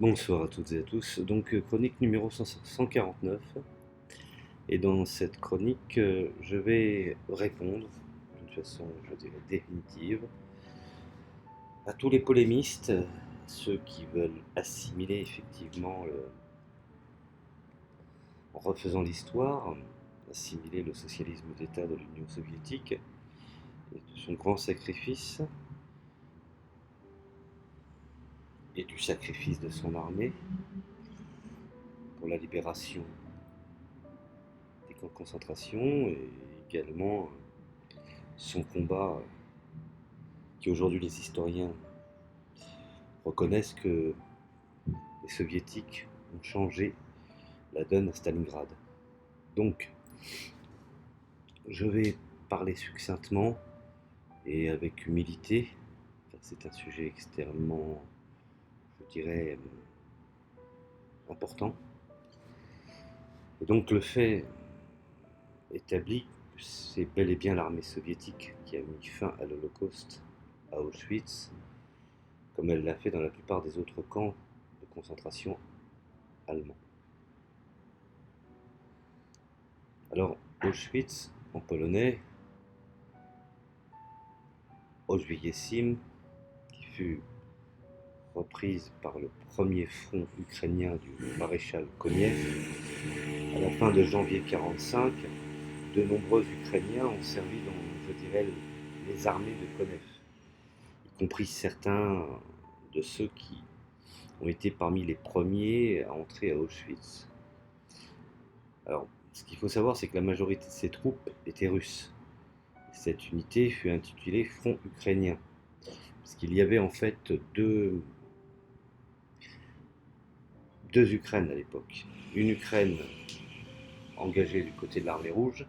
Bonsoir à toutes et à tous. Donc, chronique numéro 149. Et dans cette chronique, je vais répondre d'une façon, je dirais, définitive à tous les polémistes, ceux qui veulent assimiler effectivement, en refaisant l'histoire, assimiler le socialisme d'État de l'Union soviétique et de son grand sacrifice et du sacrifice de son armée pour la libération des camps de concentration et également son combat qui aujourd'hui les historiens reconnaissent que les soviétiques ont changé la donne à Stalingrad. Donc, je vais parler succinctement et avec humilité, car c'est un sujet extrêmement, je dirais, important. Et donc le fait établi, c'est bel et bien l'armée soviétique qui a mis fin à l'Holocauste à Auschwitz, comme elle l'a fait dans la plupart des autres camps de concentration allemands. Alors, Auschwitz, en polonais, Auschwitz, qui fut reprise par le premier front ukrainien du maréchal Konev, à la fin de janvier 1945, de nombreux Ukrainiens ont servi dans, je dirais, les armées de Konev, y compris certains de ceux qui ont été parmi les premiers à entrer à Auschwitz. Alors, ce qu'il faut savoir, c'est que la majorité de ces troupes étaient russes. Cette unité fut intitulée Front ukrainien, parce qu'il y avait en fait deux Ukraines à l'époque. Une Ukraine engagée du côté de l'armée rouge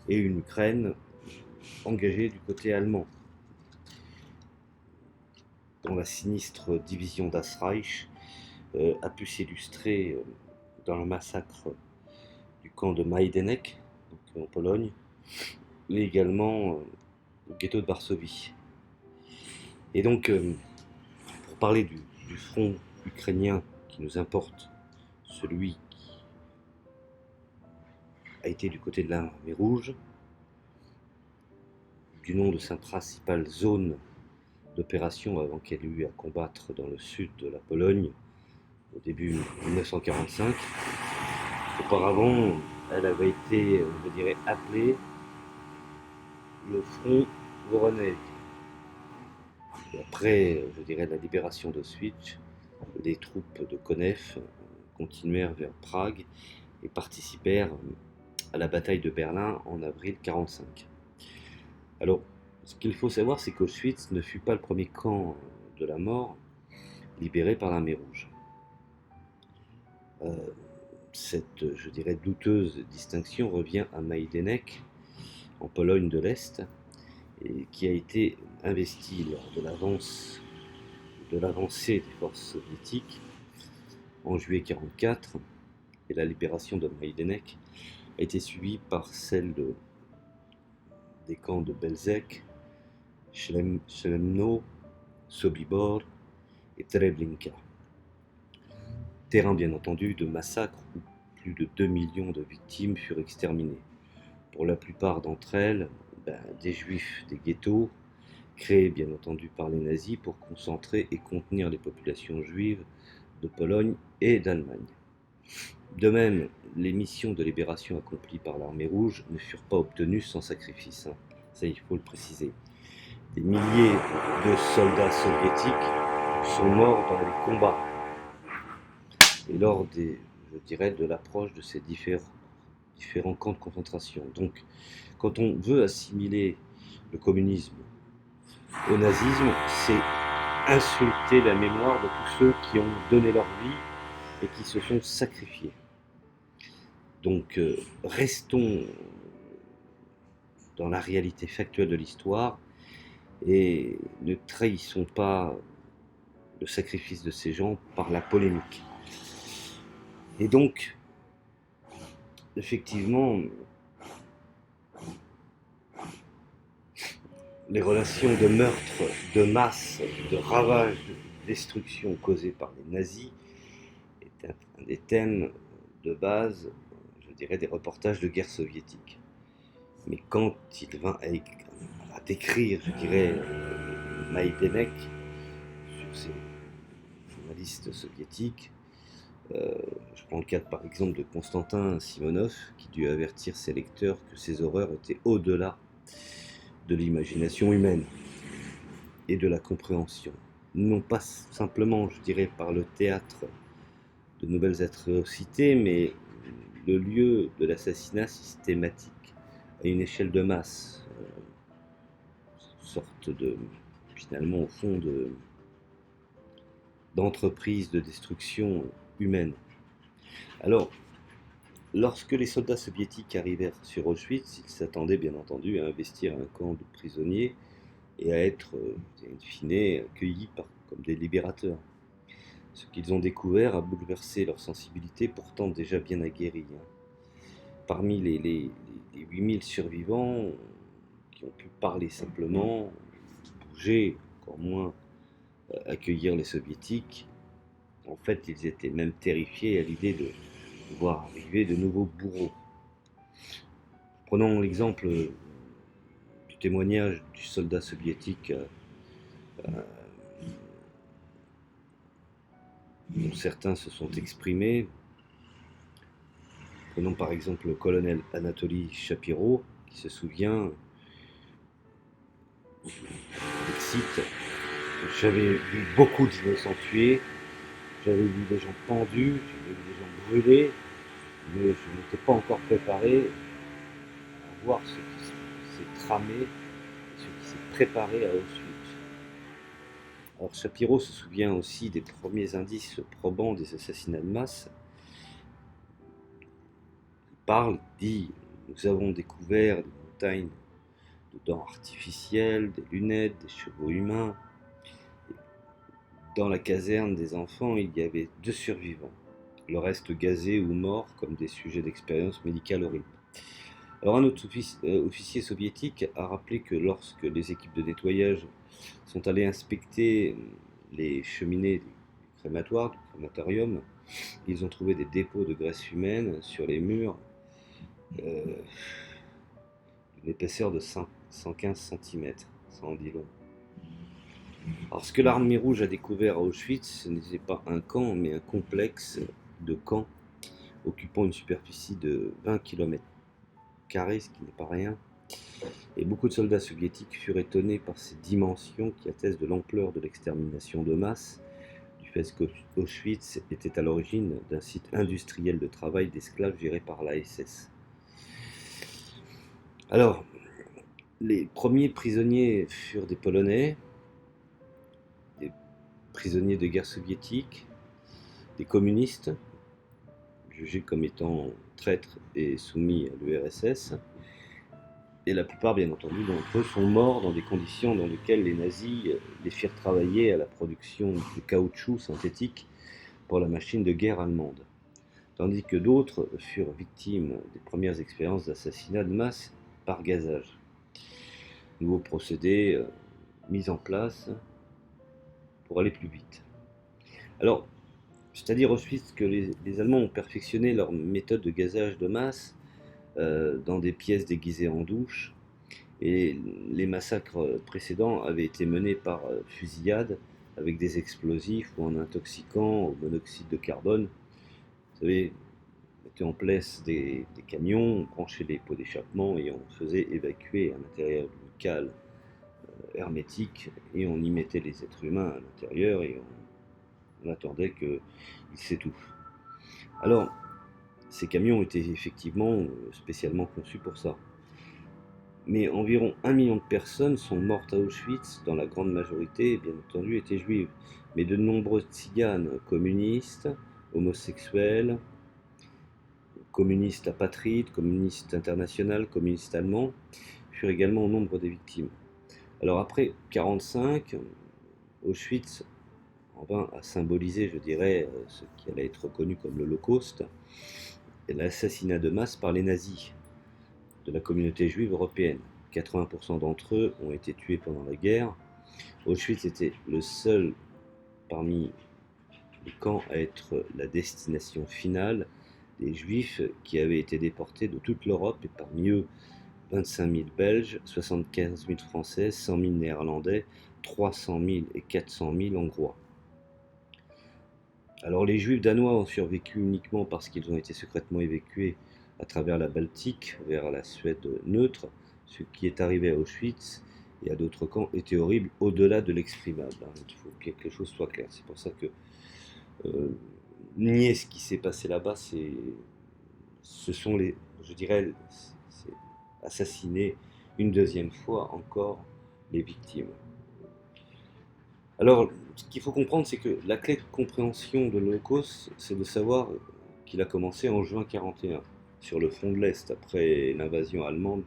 et une Ukraine engagée du côté allemand, dont la sinistre division Das Reich a pu s'illustrer dans le massacre du camp de Majdanek, en Pologne, mais également au ghetto de Varsovie. Et donc, pour parler du front ukrainien qui nous importe, celui qui a été du côté de l'armée rouge, du nom de sa principale zone d'opération avant qu'elle ait eu à combattre dans le sud de la Pologne au début 1945. Auparavant, elle avait été, je dirais, appelée le front Voronezh. Et après, je dirais, la libération d'Auschwitz, les troupes de Konev continuèrent vers Prague et participèrent à la bataille de Berlin en avril 1945. Alors, ce qu'il faut savoir, c'est qu'Auschwitz ne fut pas le premier camp de la mort libéré par l'armée rouge. Cette, je dirais, douteuse distinction revient à Majdanek, en Pologne de l'Est, et qui a été investi lors de l'avancée des forces soviétiques en juillet 1944, et la libération de Majdanek a été suivie par celle des camps de Belzec, Chelemno, Sobibor et Treblinka. Terrain bien entendu de massacres où plus de 2 millions de victimes furent exterminées. Pour la plupart d'entre elles, des juifs des ghettos, créés bien entendu par les nazis pour concentrer et contenir les populations juives de Pologne et d'Allemagne. De même, les missions de libération accomplies par l'armée rouge ne furent pas obtenues sans sacrifice, ça il faut le préciser. Des milliers de soldats soviétiques sont morts dans les combats et lors je dirais, de l'approche de ces différents camps de concentration. Donc, quand on veut assimiler le communisme au nazisme, c'est insulter la mémoire de tous ceux qui ont donné leur vie et qui se sont sacrifiés. Donc, restons dans la réalité factuelle de l'histoire et ne trahissons pas le sacrifice de ces gens par la polémique. Et donc, effectivement, les relations de meurtre, de masse, de ravage destruction causée par les nazis est un des thèmes de base, je dirais, des reportages de guerre soviétique. Mais quand il vint à décrire, je dirais, Majdanek sur ces journalistes soviétiques, je prends le cas par exemple de Konstantin Simonov, qui dut avertir ses lecteurs que ces horreurs étaient au-delà de l'imagination humaine et de la compréhension. Non pas simplement, je dirais, par le théâtre de nouvelles atrocités, mais le lieu de l'assassinat systématique à une échelle de masse, sorte de, finalement, au fond, d'entreprise de destruction humaine. Alors, lorsque les soldats soviétiques arrivèrent sur Auschwitz, ils s'attendaient bien entendu à investir un camp de prisonniers et à être, in fine, accueillis comme des libérateurs. Ce qu'ils ont découvert a bouleversé leur sensibilité, pourtant déjà bien aguerrie. Parmi les 8000 survivants qui ont pu parler simplement, bouger, encore moins accueillir les soviétiques, en fait ils étaient même terrifiés à l'idée de voir arriver de nouveaux bourreaux. Prenons l'exemple du témoignage du soldat soviétique dont certains se sont exprimés. Prenons par exemple le colonel Anatoly Shapiro, qui se souvient, il cite: j'avais vu beaucoup d'innocents tués, j'avais vu des gens pendus, j'avais vu des gens brûlés, mais je n'étais pas encore préparé à voir ce qui s'est tramé, ce qui s'est préparé à Auschwitz. Alors Shapiro se souvient aussi des premiers indices probants des assassinats de masse. Il parle, dit: nous avons découvert des montagnes de dents artificielles, des lunettes, des chevaux humains. Dans la caserne des enfants, il y avait 2 survivants, le reste gazés ou morts comme des sujets d'expérience médicale horrible. Alors un autre officier soviétique a rappelé que lorsque les équipes de nettoyage sont allées inspecter les cheminées du crématoire, du crématorium, ils ont trouvé des dépôts de graisse humaine sur les murs d'une épaisseur de 115 cm, ça en dit long. Alors ce que l'Armée rouge a découvert à Auschwitz, ce n'était pas un camp, mais un complexe de camps occupant une superficie de 20 km², ce qui n'est pas rien. Et beaucoup de soldats soviétiques furent étonnés par ces dimensions qui attestent de l'ampleur de l'extermination de masse, du fait qu'Auschwitz était à l'origine d'un site industriel de travail d'esclaves géré par la SS. Alors, les premiers prisonniers furent des Polonais, des prisonniers de guerre soviétiques, des communistes, jugés comme étant traîtres et soumis à l'URSS. Et la plupart, bien entendu, d'entre eux sont morts dans des conditions dans lesquelles les nazis les firent travailler à la production de caoutchouc synthétique pour la machine de guerre allemande. Tandis que d'autres furent victimes des premières expériences d'assassinat de masse par gazage. Nouveau procédé mis en place pour aller plus vite. Alors, c'est-à-dire ensuite que les Allemands ont perfectionné leur méthode de gazage de masse dans des pièces déguisées en douche, et les massacres précédents avaient été menés par fusillade avec des explosifs ou en intoxiquant au monoxyde de carbone. Vous savez, on mettait en place des camions, on branchait les pots d'échappement et on faisait évacuer à l'intérieur d'une cale hermétique, et on y mettait les êtres humains à l'intérieur et on attendait qu'ils s'étouffent. Alors, ces camions étaient effectivement spécialement conçus pour ça. Mais environ 1 million de personnes sont mortes à Auschwitz, dont la grande majorité, bien entendu, étaient juives. Mais de nombreux tziganes, communistes, homosexuels, communistes apatrides, communistes internationaux, communistes allemands, furent également au nombre des victimes. Alors après 1945, Auschwitz en vint à symboliser, je dirais, ce qui allait être reconnu comme l'Holocauste, et l'assassinat de masse par les nazis de la communauté juive européenne. 80% d'entre eux ont été tués pendant la guerre. Auschwitz était le seul parmi les camps à être la destination finale des Juifs qui avaient été déportés de toute l'Europe, et parmi eux 25 000 Belges, 75 000 Français, 100 000 Néerlandais, 300 000 et 400 000 Hongrois. Alors les Juifs danois ont survécu uniquement parce qu'ils ont été secrètement évacués à travers la Baltique vers la Suède neutre. Ce qui est arrivé à Auschwitz et à d'autres camps était horrible au-delà de l'exprimable. Il faut bien que les choses soient claires. C'est pour ça que nier ce qui s'est passé là-bas, ce sont je dirais, c'est assassiner une deuxième fois encore les victimes. Alors, ce qu'il faut comprendre, c'est que la clé de compréhension de l'Holocauste, c'est de savoir qu'il a commencé en juin 1941, sur le front de l'Est, après l'invasion allemande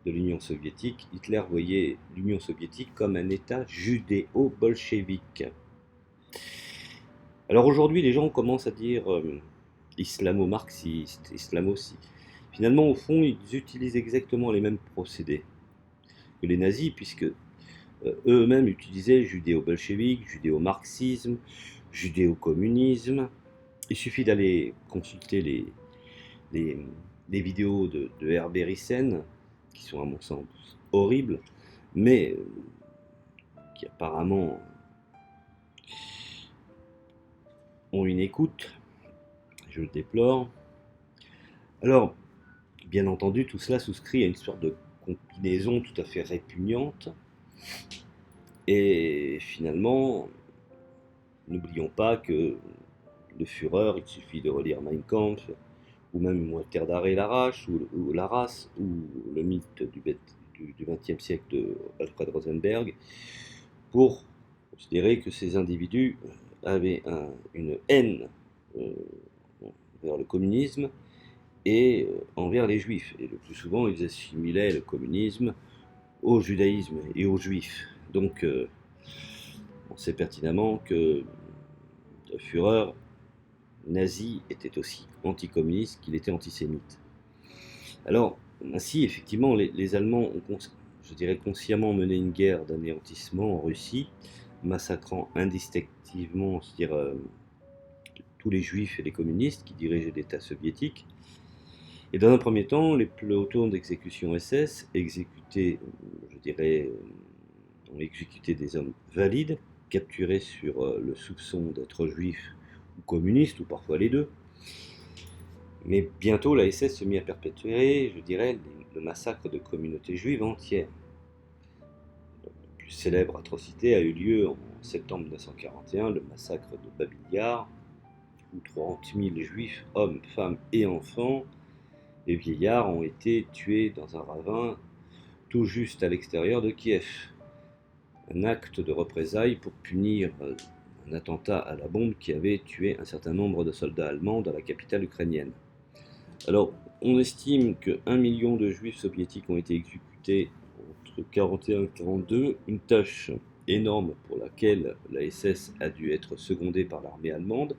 de l'Union soviétique. Hitler voyait l'Union soviétique comme un État judéo-bolchevique. Alors aujourd'hui, les gens commencent à dire islamo-marxiste, islamo-ci. Finalement, au fond, ils utilisent exactement les mêmes procédés que les nazis, puisque eux-mêmes utilisaient judéo-bolchevique, judéo-marxisme, judéo-communisme. Il suffit d'aller consulter les vidéos de Herbert Ryssen, qui sont à mon sens horribles, mais qui apparemment ont une écoute. Je le déplore. Alors, bien entendu, tout cela souscrit à une sorte de combinaison tout à fait répugnante. Et finalement, n'oublions pas que le Führer, il suffit de relire Mein Kampf, ou même Walter Darré Larache, ou La Race, ou le mythe du XXe siècle de Alfred Rosenberg, pour considérer que ces individus avaient une haine vers le communisme et envers les juifs. Et le plus souvent, ils assimilaient le communisme au judaïsme et aux juifs. Donc, on sait pertinemment que le Führer nazi était aussi anticommuniste qu'il était antisémite. Alors, ainsi, effectivement, les Allemands ont, je dirais, consciemment mené une guerre d'anéantissement en Russie, massacrant indistinctivement, c'est-à-dire tous les juifs et les communistes qui dirigeaient l'État soviétique. Et dans un premier temps, les pelotons d'exécution SS exécutaient, je dirais, ont exécuté des hommes valides, capturés sur le soupçon d'être juifs ou communistes, ou parfois les deux. Mais bientôt, la SS se mit à perpétuer, je dirais, le massacre de communautés juives entières. La plus célèbre atrocité a eu lieu en septembre 1941, le massacre de Babi Yar, où 30 000 juifs, hommes, femmes et enfants, et vieillards ont été tués dans un ravin tout juste à l'extérieur de Kiev. Un acte de représailles pour punir un attentat à la bombe qui avait tué un certain nombre de soldats allemands dans la capitale ukrainienne. Alors, on estime que 1 million de juifs soviétiques ont été exécutés entre 1941 et 1942, une tâche énorme pour laquelle la SS a dû être secondée par l'armée allemande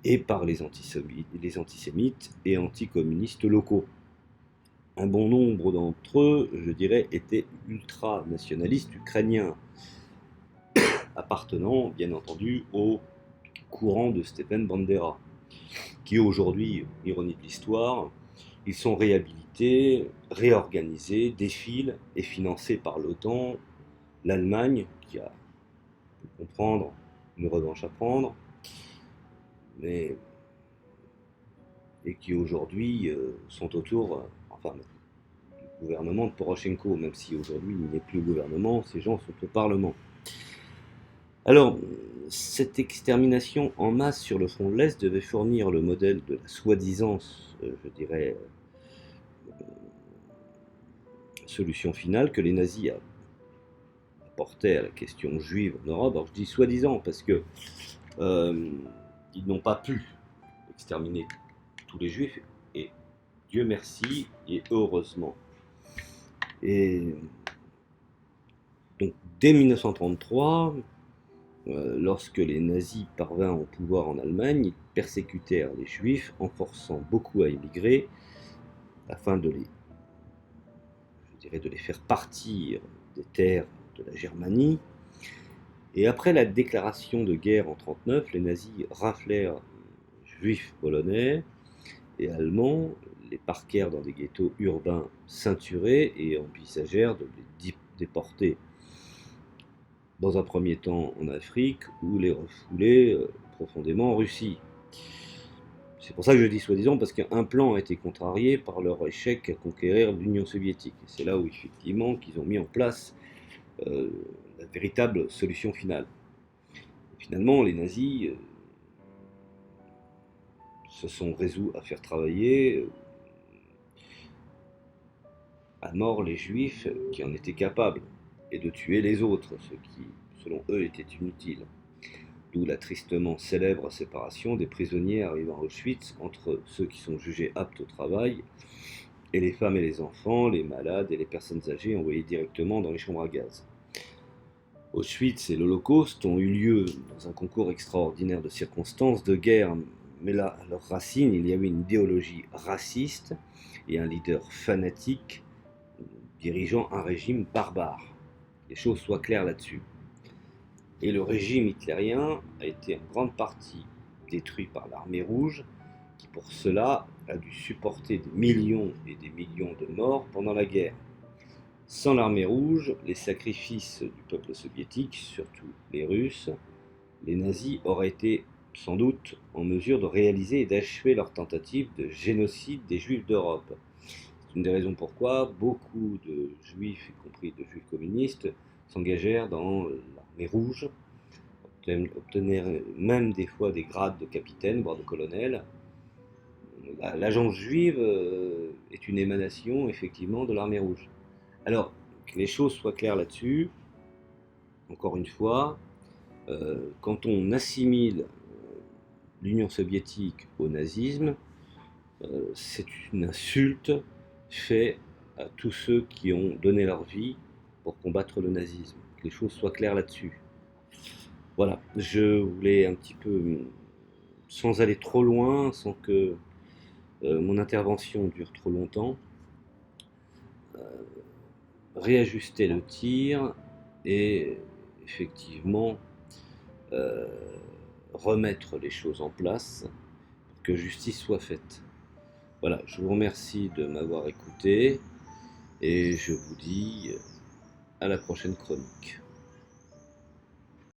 et par les antisémites et anticommunistes locaux. Un bon nombre d'entre eux, je dirais, étaient ultra-nationalistes ukrainiens, appartenant bien entendu au courant de Stepan Bandera, qui aujourd'hui, ironie de l'histoire, ils sont réhabilités, réorganisés, défilent et financés par l'OTAN, l'Allemagne, qui a, pour comprendre, une revanche à prendre, et qui aujourd'hui sont autour, du gouvernement de Poroshenko, même si aujourd'hui il n'est plus au gouvernement, ces gens sont au Parlement. Alors, cette extermination en masse sur le front de l'Est devait fournir le modèle de la soi-disant, je dirais, solution finale que les nazis apportaient à la question juive en Europe. Alors je dis soi-disant parce que ils n'ont pas pu exterminer tous les juifs, et Dieu merci et heureusement. Et donc dès 1933, lorsque les nazis parvinrent au pouvoir en Allemagne, ils persécutèrent les juifs en forçant beaucoup à émigrer afin de les faire partir des terres de la Germanie. Et après la déclaration de guerre en 1939, les nazis raflèrent juifs polonais et allemands, les parquèrent dans des ghettos urbains ceinturés et envisagèrent de les déporter dans un premier temps en Afrique ou les refouler profondément en Russie. C'est pour ça que je dis soi-disant, parce qu'un plan a été contrarié par leur échec à conquérir l'Union soviétique. Et c'est là où effectivement qu'ils ont mis en place euh, la véritable solution finale. Et finalement, les nazis se sont résolus à faire travailler à mort les juifs qui en étaient capables, et de tuer les autres, ceux qui, selon eux, étaient inutiles. D'où la tristement célèbre séparation des prisonniers arrivant à Auschwitz entre ceux qui sont jugés aptes au travail et les femmes et les enfants, les malades et les personnes âgées envoyées directement dans les chambres à gaz. Auschwitz et l'Holocauste ont eu lieu dans un concours extraordinaire de circonstances, de guerre, mais là, à leur racine, il y avait une idéologie raciste et un leader fanatique dirigeant un régime barbare. Les choses soient claires là-dessus. Et le régime hitlérien a été en grande partie détruit par l'armée rouge, qui pour cela a dû supporter des millions et des millions de morts pendant la guerre. Sans l'armée rouge, les sacrifices du peuple soviétique, surtout les Russes, les nazis auraient été sans doute en mesure de réaliser et d'achever leur tentative de génocide des juifs d'Europe. C'est une des raisons pourquoi beaucoup de juifs, y compris de juifs communistes, s'engagèrent dans l'armée rouge, obtenaient même des fois des grades de capitaine, voire de colonel. L'agence juive est une émanation effectivement de l'armée rouge. Alors, que les choses soient claires là-dessus, encore une fois, quand on assimile l'Union soviétique au nazisme, c'est une insulte faite à tous ceux qui ont donné leur vie pour combattre le nazisme. Que les choses soient claires là-dessus. Voilà, je voulais un petit peu, sans aller trop loin, sans que mon intervention dure trop longtemps, réajuster le tir et effectivement euh, remettre les choses en place pour que justice soit faite. Voilà, je vous remercie de m'avoir écouté et je vous dis à la prochaine chronique.